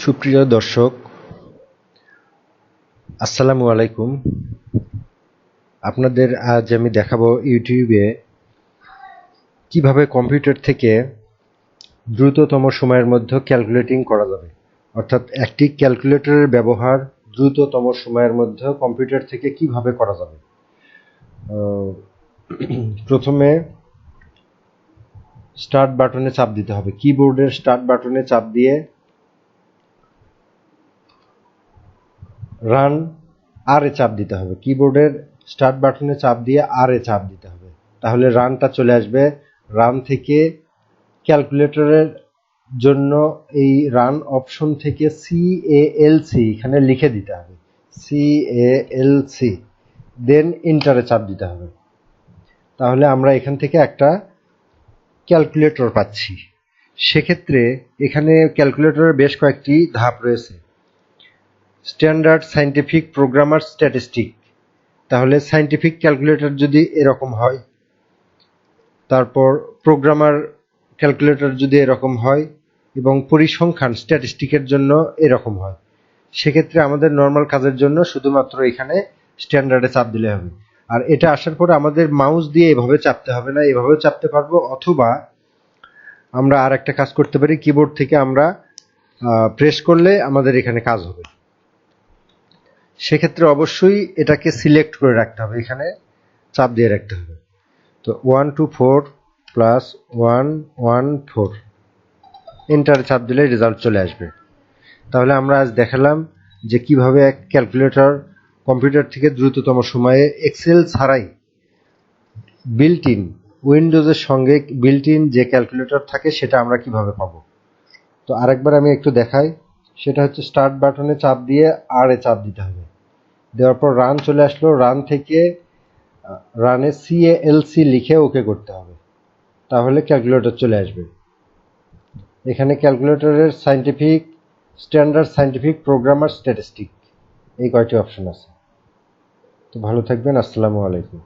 সুপ্রিয় দর্শক, আসসালামু আলাইকুম। আপনাদের আজ আমি দেখাবো ইউটিউবে কিভাবে কম্পিউটার থেকে দ্রুততম সময়ের মধ্যে ক্যালকুলেটিং করা যাবে, অর্থাৎ একটি ক্যালকুলেটরের ব্যবহার দ্রুততম সময়ের মধ্যে কম্পিউটার থেকে কিভাবে করা যাবে। প্রথমে স্টার্ট বাটনে চাপ দিতে হবে। কিবোর্ডের স্টার্ট বাটনে চাপ দিয়ে রান আর এ চাপ দিতে হবে। কিবোর্ডের স্টার্ট বাটনে চাপ দিয়ে আর এ চাপ দিতে হবে, তাহলে রানটা চলে আসবে। রান থেকে ক্যালকুলেটরের জন্য এই রান অপশন থেকে CALC এখানে লিখে দিতে হবে, CALC, দেন এন্টারে চাপ দিতে হবে। তাহলে আমরা এখান থেকে একটা ক্যালকুলেটর পাচ্ছি। সেক্ষেত্রে এখানে ক্যালকুলেটরের বেশ কয়েকটি ধাপ রয়েছে। Standard, scientific, programmer, statistic. তাহলে সায়েন্টিফিক ক্যালকুলেটর যদি এরকম হয়, তারপর প্রোগ্রামার ক্যালকুলেটর যদি এরকম হয়, এবং পরিসংখ্যান স্ট্যাটিস্টিকের জন্য এরকম হয়, সেক্ষেত্রে আমাদের নর্মাল কাজের জন্য শুধুমাত্র এখানে স্ট্যান্ডার্ডে চাপ দিলে হবে। আর এটা আসার পরে আমাদের মাউস দিয়ে এভাবে চাপতে হবে না, এভাবেও চাপতে পারবো, অথবা আমরা আর একটা কাজ করতে পারি, কিবোর্ড থেকে আমরা প্রেস করলে আমাদের এখানে কাজ হবে। সেক্ষেত্রে অবশ্যই এটাকে সিলেক্ট করে রাখতে হবে, এখানে চাপ দিয়ে রাখতে হবে। তো 124 প্লাস 114 এন্টারে চাপ দিলে রেজাল্ট চলে আসবে। তাহলে আমরা আজ দেখালাম যে কিভাবে এক ক্যালকুলেটর কম্পিউটার থেকে দ্রুততম সময়ে এক্সেল ছাড়াই বিল্ট ইন, উইন্ডোজের সঙ্গে বিল্ট ইন যে ক্যালকুলেটর থাকে সেটা আমরা কিভাবে পাবো। তো আরেকবার আমি একটু দেখাই, সেটা হচ্ছে স্টার্ট বাটনে চাপ দিয়ে আর এ চাপ দিতে হবে। দেওয়ার পর রান চলে আসলো, রান থেকে রানে CALC লিখে ওকে করতে হবে, তাহলে ক্যালকুলেটর চলে আসবে। এখানে ক্যালকুলেটরের scientific, standard, scientific, programmer, statistic, এই কয়টি অপশন আছে। তো ভালো থাকবেন, আসসালামু আলাইকুম।